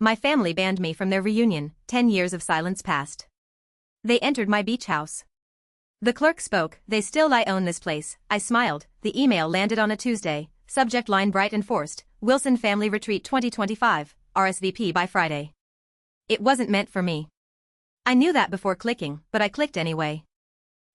My family banned me from their reunion, 10 years of silence passed. They entered my beach house. The clerk spoke, "They still lie own this place." I smiled. The email landed on a Tuesday, subject line bright and forced, "Wilson Family Retreat 2025, RSVP by Friday." It wasn't meant for me. I knew that before clicking, but I clicked anyway.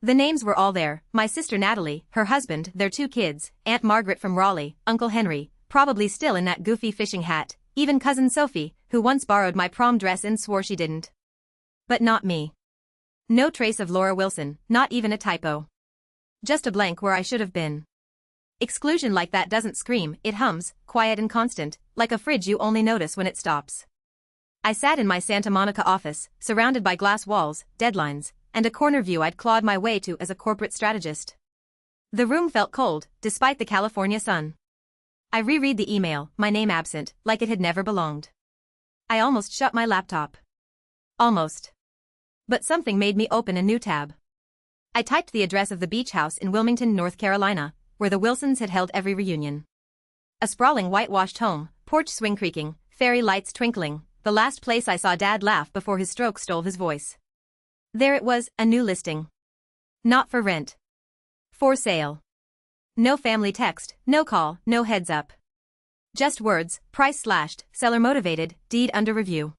The names were all there: my sister Natalie, her husband, their 2 kids, Aunt Margaret from Raleigh, Uncle Henry, probably still in that goofy fishing hat, even Cousin Sophie, who once borrowed my prom dress and swore she didn't. But not me. No trace of Laura Wilson, not even a typo. Just a blank where I should have been. Exclusion like that doesn't scream, it hums, quiet and constant, like a fridge you only notice when it stops. I sat in my Santa Monica office, surrounded by glass walls, deadlines, and a corner view I'd clawed my way to as a corporate strategist. The room felt cold, despite the California sun. I reread the email, my name absent, like it had never belonged. I almost shut my laptop. Almost. But something made me open a new tab. I typed the address of the beach house in Wilmington, North Carolina, where the Wilsons had held every reunion. A sprawling whitewashed home, porch swing creaking, fairy lights twinkling, the last place I saw Dad laugh before his stroke stole his voice. There it was, a new listing. Not for rent. For sale. No family text, no call, no heads up. Just words, price slashed, seller motivated, deed under review.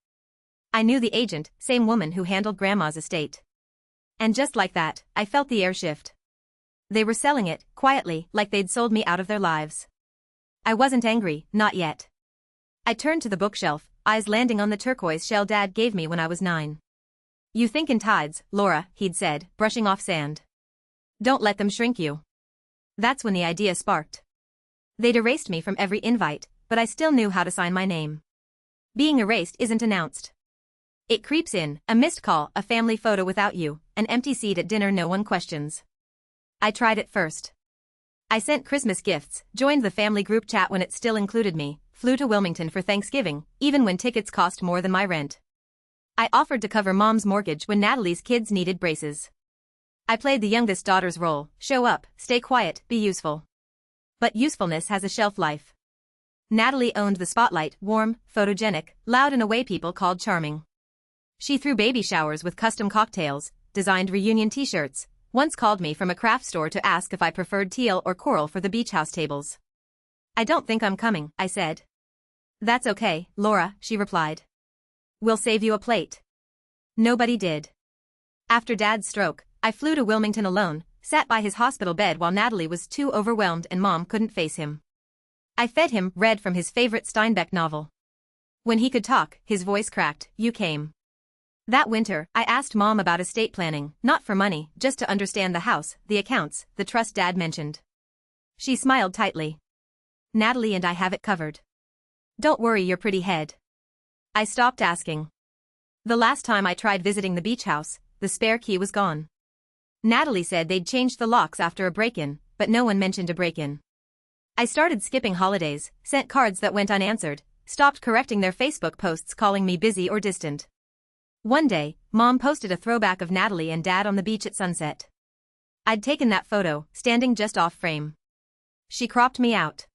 I knew the agent, same woman who handled Grandma's estate. And just like that, I felt the air shift. They were selling it, quietly, like they'd sold me out of their lives. I wasn't angry, not yet. I turned to the bookshelf, eyes landing on the turquoise shell Dad gave me when I was 9. "You think in tides, Laura," he'd said, brushing off sand. "Don't let them shrink you." That's when the idea sparked. They'd erased me from every invite, but I still knew how to sign my name. Being erased isn't announced. It creeps in, a missed call, a family photo without you, an empty seat at dinner no one questions. I tried it first. I sent Christmas gifts, joined the family group chat when it still included me, flew to Wilmington for Thanksgiving, even when tickets cost more than my rent. I offered to cover Mom's mortgage when Natalie's kids needed braces. I played the youngest daughter's role: show up, stay quiet, be useful. But usefulness has a shelf life. Natalie owned the spotlight, warm, photogenic, loud in a way people called charming. She threw baby showers with custom cocktails, designed reunion t-shirts, once called me from a craft store to ask if I preferred teal or coral for the beach house tables. "I don't think I'm coming," I said. "That's okay, Laura," she replied. "We'll save you a plate." Nobody did. After Dad's stroke, I flew to Wilmington alone, sat by his hospital bed while Natalie was too overwhelmed and Mom couldn't face him. I fed him, read from his favorite Steinbeck novel. When he could talk, his voice cracked. "You came." That winter, I asked Mom about estate planning, not for money, just to understand the house, the accounts, the trust Dad mentioned. She smiled tightly. "Natalie and I have it covered. Don't worry your pretty head." I stopped asking. The last time I tried visiting the beach house, the spare key was gone. Natalie said they'd changed the locks after a break-in, but no one mentioned a break-in. I started skipping holidays, sent cards that went unanswered, stopped correcting their Facebook posts calling me busy or distant. One day, Mom posted a throwback of Natalie and Dad on the beach at sunset. I'd taken that photo, standing just off frame. She cropped me out.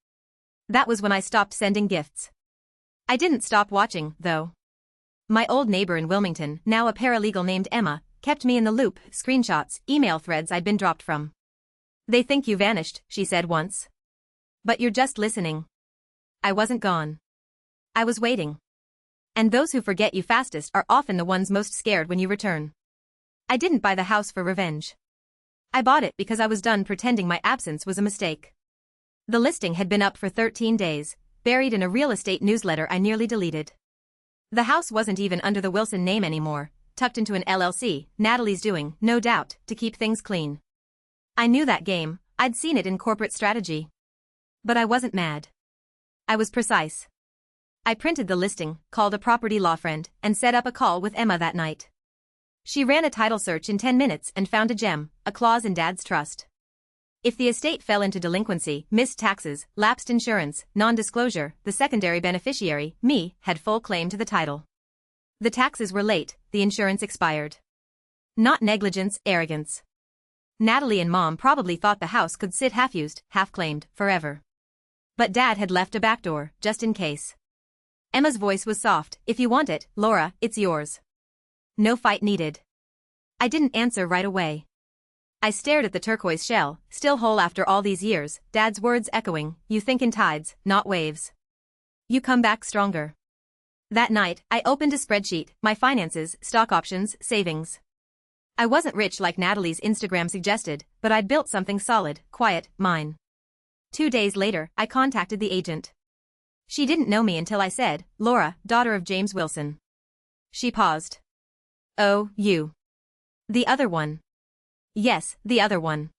That was when I stopped sending gifts. I didn't stop watching, though. My old neighbor in Wilmington, now a paralegal named Emma, kept me in the loop, screenshots, email threads I'd been dropped from. "They think you vanished," she said once. "But you're just listening." I wasn't gone. I was waiting. And those who forget you fastest are often the ones most scared when you return. I didn't buy the house for revenge. I bought it because I was done pretending my absence was a mistake. The listing had been up for 13 days, buried in a real estate newsletter I nearly deleted. The house wasn't even under the Wilson name anymore, tucked into an LLC, Natalie's doing, no doubt, to keep things clean. I knew that game, I'd seen it in corporate strategy. But I wasn't mad. I was precise. I printed the listing, called a property law friend, and set up a call with Emma that night. She ran a title search in 10 minutes and found a gem, a clause in Dad's trust. If the estate fell into delinquency, missed taxes, lapsed insurance, non-disclosure, the secondary beneficiary, me, had full claim to the title. The taxes were late, the insurance expired. Not negligence, arrogance. Natalie and Mom probably thought the house could sit half-used, half-claimed, forever. But Dad had left a backdoor, just in case. Emma's voice was soft. If you want it, Laura, it's yours. No fight needed. I didn't answer right away. I stared at the turquoise shell, still whole after all these years, Dad's words echoing, you think in tides, not waves. You come back stronger. That night, I opened a spreadsheet, my finances, stock options, savings. I wasn't rich like Natalie's Instagram suggested, but I'd built something solid, quiet, mine. 2 days later, I contacted the agent. She didn't know me until I said, Laura, daughter of James Wilson. She paused. Oh, you. The other one. Yes, the other one.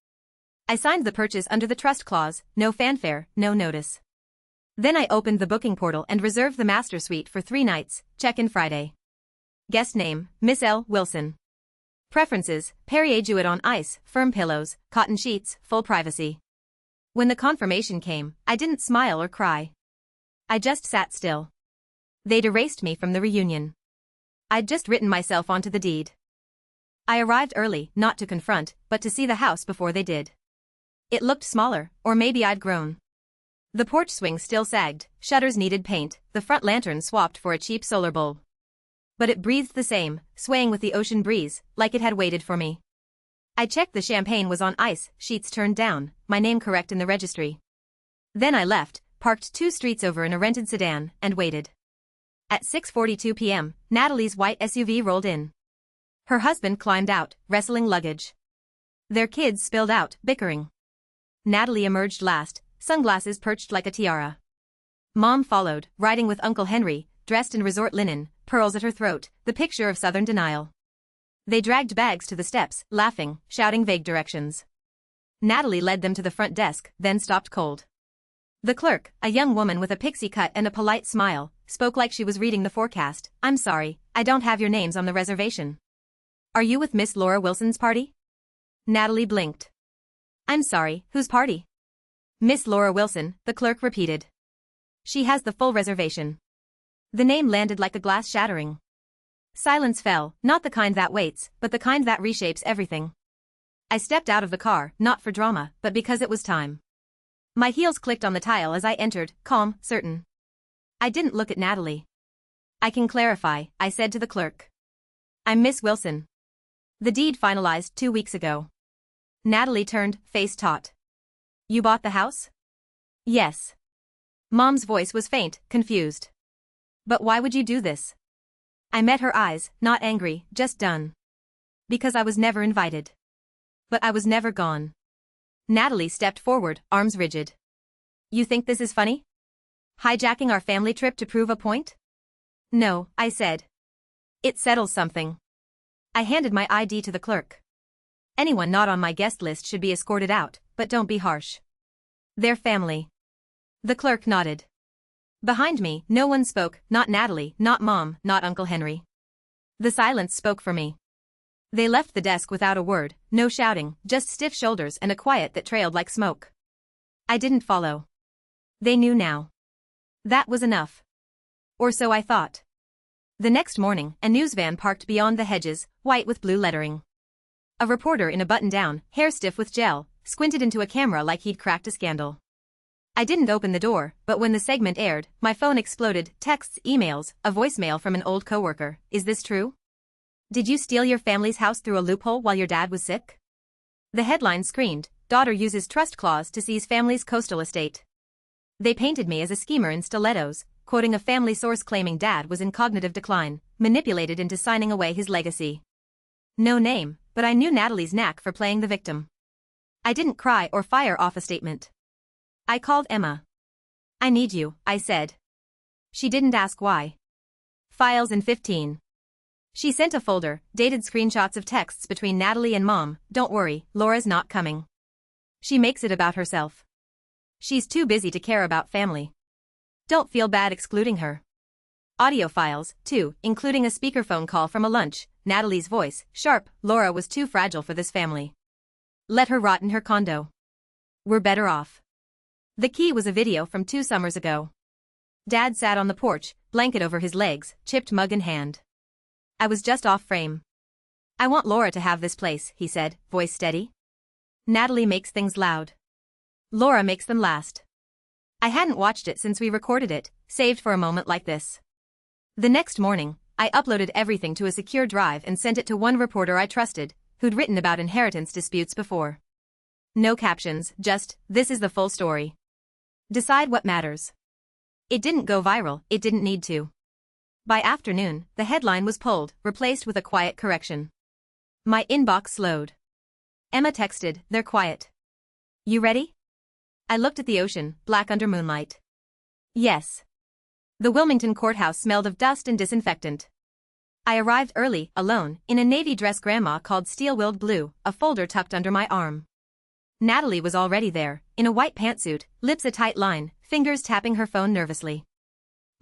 I signed the purchase under the trust clause, no fanfare, no notice. Then I opened the booking portal and reserved the master suite for 3 nights, check-in Friday. Guest name, Miss L. Wilson. Preferences, Perrier Jewett on ice, firm pillows, cotton sheets, full privacy. When the confirmation came, I didn't smile or cry. I just sat still. They'd erased me from the reunion. I'd just written myself onto the deed. I arrived early, not to confront, but to see the house before they did. It looked smaller, or maybe I'd grown. The porch swing still sagged, shutters needed paint, the front lantern swapped for a cheap solar bulb. But it breathed the same, swaying with the ocean breeze, like it had waited for me. I checked the champagne was on ice, sheets turned down, my name correct in the registry. Then I left, parked 2 streets over in a rented sedan, and waited. At 6:42 p.m., Natalie's white SUV rolled in. Her husband climbed out, wrestling luggage. Their kids spilled out, bickering. Natalie emerged last, sunglasses perched like a tiara. Mom followed, riding with Uncle Henry, dressed in resort linen, pearls at her throat, the picture of Southern denial. They dragged bags to the steps, laughing, shouting vague directions. Natalie led them to the front desk, then stopped cold. The clerk, a young woman with a pixie cut and a polite smile, spoke like she was reading the forecast. I'm sorry, I don't have your names on the reservation. Are you with Miss Laura Wilson's party? Natalie blinked. I'm sorry, whose party? Miss Laura Wilson, the clerk repeated. She has the full reservation. The name landed like a glass shattering. Silence fell, not the kind that waits, but the kind that reshapes everything. I stepped out of the car, not for drama, but because it was time. My heels clicked on the tile as I entered, calm, certain. I didn't look at Natalie. I can clarify, I said to the clerk. I'm Miss Wilson. The deed finalized 2 weeks ago. Natalie turned, face taut. You bought the house? Yes. Mom's voice was faint, confused. But why would you do this? I met her eyes, not angry, just done. Because I was never invited. But I was never gone. Natalie stepped forward, arms rigid. You think this is funny? Hijacking our family trip to prove a point? No, I said. It settles something. I handed my ID to the clerk. Anyone not on my guest list should be escorted out, but don't be harsh. They're family. The clerk nodded. Behind me, no one spoke, not Natalie, not Mom, not Uncle Henry. The silence spoke for me. They left the desk without a word, no shouting, just stiff shoulders and a quiet that trailed like smoke. I didn't follow. They knew now. That was enough. Or so I thought. The next morning, a news van parked beyond the hedges, white with blue lettering. A reporter in a button-down, hair stiff with gel, squinted into a camera like he'd cracked a scandal. I didn't open the door, but when the segment aired, my phone exploded, texts, emails, a voicemail from an old coworker. Is this true? Did you steal your family's house through a loophole while your dad was sick? The headline screamed, daughter uses trust clause to seize family's coastal estate. They painted me as a schemer in stilettos, quoting a family source claiming dad was in cognitive decline, manipulated into signing away his legacy. No name, but I knew Natalie's knack for playing the victim. I didn't cry or fire off a statement. I called Emma. I need you, I said. She didn't ask why. Files in 15. She sent a folder, dated screenshots of texts between Natalie and Mom. Don't worry, Laura's not coming. She makes it about herself. She's too busy to care about family. Don't feel bad excluding her. Audio files, too, including a speakerphone call from a lunch, Natalie's voice, sharp. Laura was too fragile for this family. Let her rot in her condo. We're better off. The key was a video from 2 summers ago. Dad sat on the porch, blanket over his legs, chipped mug in hand. I was just off frame. I want Laura to have this place, he said, voice steady. Natalie makes things loud. Laura makes them last. I hadn't watched it since we recorded it, saved for a moment like this. The next morning, I uploaded everything to a secure drive and sent it to one reporter I trusted, who'd written about inheritance disputes before. No captions, just, this is the full story. Decide what matters. It didn't go viral, it didn't need to. By afternoon, the headline was pulled, replaced with a quiet correction. My inbox slowed. Emma texted, they're quiet. You ready? I looked at the ocean, black under moonlight. Yes. The Wilmington courthouse smelled of dust and disinfectant. I arrived early, alone, in a navy dress Grandma called steel-willed blue, a folder tucked under my arm. Natalie was already there, in a white pantsuit, lips a tight line, fingers tapping her phone nervously.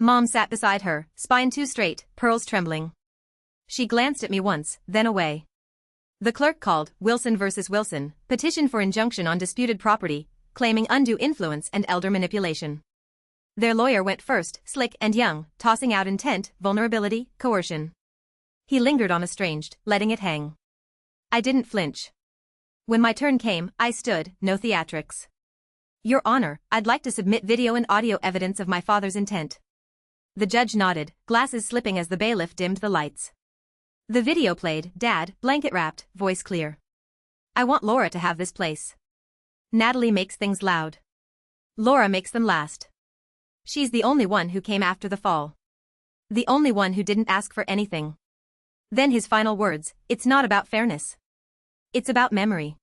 Mom sat beside her, spine too straight, pearls trembling. She glanced at me once, then away. The clerk called, Wilson versus Wilson, petition for injunction on disputed property, claiming undue influence and elder manipulation. Their lawyer went first, slick and young, tossing out intent, vulnerability, coercion. He lingered on estranged, letting it hang. I didn't flinch. When my turn came, I stood, no theatrics. Your Honor, I'd like to submit video and audio evidence of my father's intent. The judge nodded, glasses slipping as the bailiff dimmed the lights. The video played, Dad, blanket wrapped, voice clear. I want Laura to have this place. Natalie makes things loud. Laura makes them last. She's the only one who came after the fall. The only one who didn't ask for anything. Then his final words, it's not about fairness. It's about memory.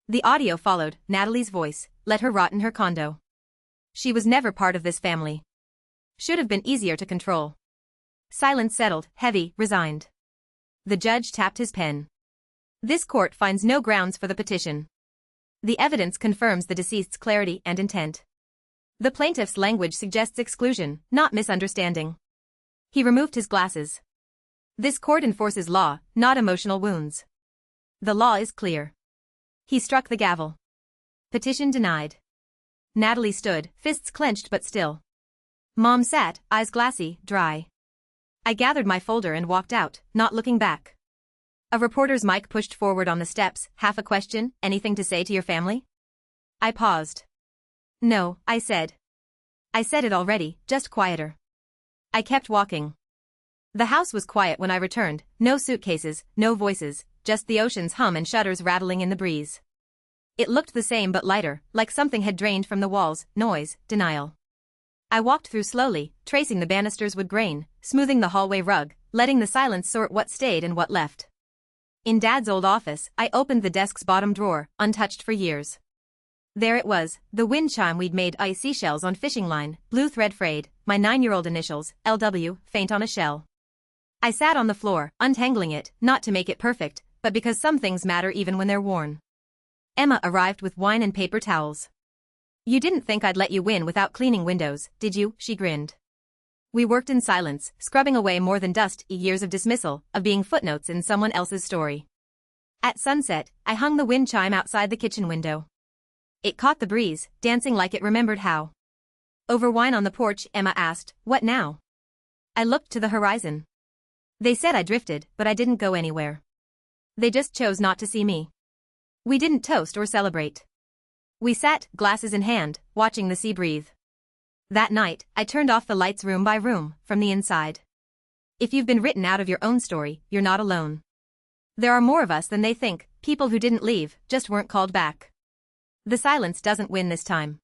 The audio followed, Natalie's voice, let her rot in her condo. She was never part of this family. Should have been easier to control. Silence settled, heavy, resigned. The judge tapped his pen. This court finds no grounds for the petition. The evidence confirms the deceased's clarity and intent. The plaintiff's language suggests exclusion, not misunderstanding. He removed his glasses. This court enforces law, not emotional wounds. The law is clear. He struck the gavel. Petition denied. Natalie stood, fists clenched but still. Mom sat, eyes glassy, dry. I gathered my folder and walked out, not looking back. A reporter's mic pushed forward on the steps, half a question, anything to say to your family? I paused. No, I said. I said it already, just quieter. I kept walking. The house was quiet when I returned, no suitcases, no voices, just the ocean's hum and shutters rattling in the breeze. It looked the same but lighter, like something had drained from the walls, noise, denial. I walked through slowly, tracing the banisters wood grain, smoothing the hallway rug, letting the silence sort what stayed and what left. In Dad's old office, I opened the desk's bottom drawer, untouched for years. There it was, the wind chime we'd made seashells on fishing line, blue thread frayed, my 9-year-old initials, LW, faint on a shell. I sat on the floor, untangling it, not to make it perfect, but because some things matter even when they're worn. Emma arrived with wine and paper towels. You didn't think I'd let you win without cleaning windows, did you? She grinned. We worked in silence, scrubbing away more than dust, years of dismissal, of being footnotes in someone else's story. At sunset, I hung the wind chime outside the kitchen window. It caught the breeze, dancing like it remembered how. Over wine on the porch, Emma asked, what now? I looked to the horizon. They said I drifted, but I didn't go anywhere. They just chose not to see me. We didn't toast or celebrate. We sat, glasses in hand, watching the sea breathe. That night, I turned off the lights room by room, from the inside. If you've been written out of your own story, you're not alone. There are more of us than they think, people who didn't leave, just weren't called back. The silence doesn't win this time.